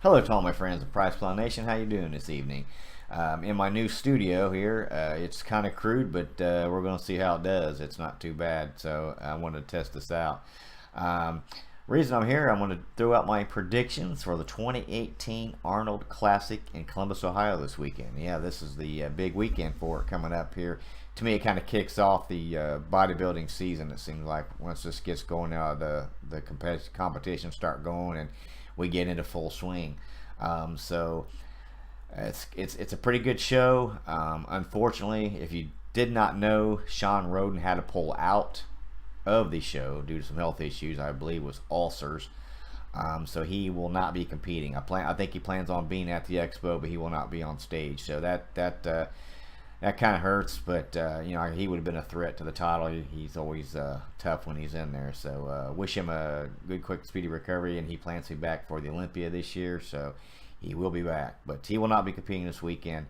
Hello to all my friends of Price Plan Nation. How you doing this evening? In my new studio here, it's kind of crude, but we're going to see how it does. It's not too bad, so I wanted to test this out. Reason I'm here, I'm going to throw out my predictions for the 2018 Arnold Classic in Columbus, Ohio this weekend. Yeah, this is the big weekend for it coming up here. To me, it kind of kicks off the bodybuilding season. It seems like once this gets going now, the competitions start going and we get into full swing. So it's a pretty good show. Unfortunately, if you did not know, Sean Roden had to pull out of the show due to some health issues. I believe it was ulcers. So he will not be competing. I think he plans on being at the expo, but he will not be on stage. So that kind of hurts, but you know, he would have been a threat to the title. He's always tough when he's in there. So wish him a good, quick, speedy recovery, and he plans to be back for the Olympia this year, so he will be back. But he will not be competing this weekend.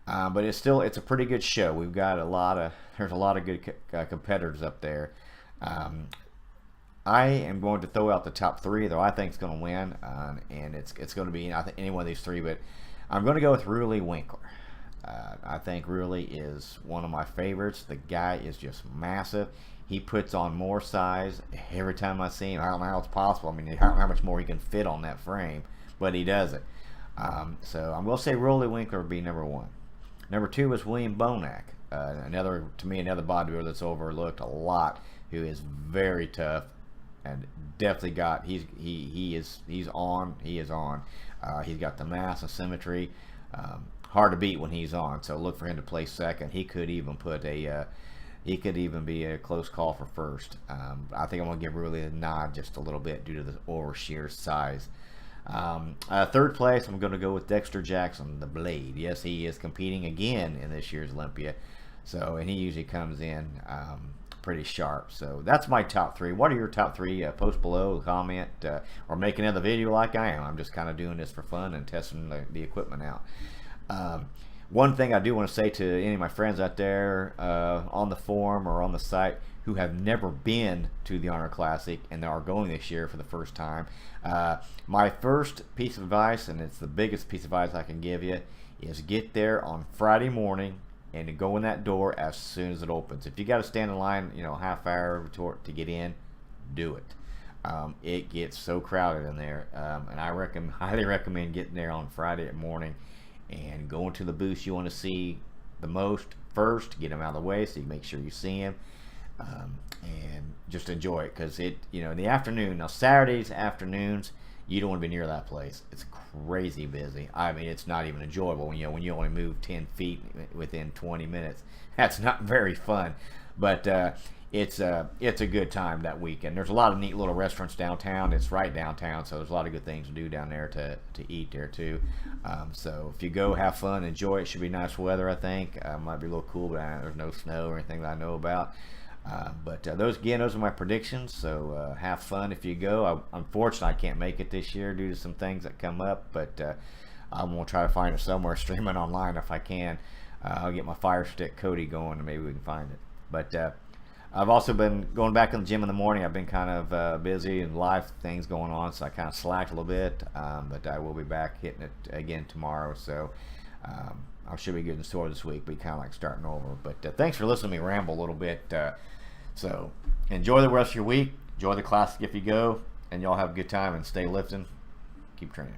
But it's a pretty good show. We've got there's a lot of good competitors up there. I am going to throw out the top three, though I think it's going to win, and it's going to be any one of these three, but I'm going to go with Ruely Winkler. I think Ruely is one of my favorites. The guy is just massive. He puts on more size every time I see him. I don't know how it's possible. I mean, I don't know how much more he can fit on that frame, but he does it. So I'm going to say Ruely Winkler would be number one. Number two is William Bonac, another bodybuilder that's overlooked a lot, who is very tough and definitely got he's on. He's got the mass and symmetry. Hard to beat when he's on, so look for him to place second. He could even be a close call for first. I think I'm going to give Ruely a nod just a little bit due to the over sheer size. Third place, I'm going to go with Dexter Jackson, the Blade. Yes, he is competing again in this year's Olympia, and he usually comes in pretty sharp. So that's my top three. What are your top three? Post below, comment, or make another video like I am. I'm just kind of doing this for fun and testing the equipment out. One thing I do want to say to any of my friends out there on the forum or on the site who have never been to the Arnold Classic and are going this year for the first time, my first piece of advice, and it's the biggest piece of advice I can give you, is get there on Friday morning and to go in that door as soon as it opens. If you got to stand in line, half hour to get in, do it. It gets so crowded in there, and I highly recommend getting there on Friday morning and going to the booths you want to see the most first. Get them out of the way so you make sure you see them, and just enjoy it, because in the afternoon, now Saturdays afternoons, you don't want to be near that place. It's crazy busy. I mean, it's not even enjoyable when you only move 10 feet within 20 minutes. That's not very fun, but it's a good time that weekend. There's a lot of neat little restaurants downtown. It's right downtown, so there's a lot of good things to do down there to eat there too. So if you go, have fun, enjoy it. Should be nice weather, I think. Might be a little cool, but there's no snow or anything that I know about. But those are my predictions. So have fun if you go. Unfortunately, I can't make it this year due to some things that come up, but I'm gonna try to find it somewhere, streaming online if I can. I'll get my Fire Stick Cody going, and maybe we can find it. But I've also been going back in the gym in the morning. I've been kind of busy and live things going on, so I kind of slacked a little bit. But I will be back hitting it again tomorrow. So I should be good in store this week, but kind of like starting over. But thanks for listening to me ramble a little bit. So enjoy the rest of your week. Enjoy the Classic if you go, and y'all have a good time and stay lifting. Keep training.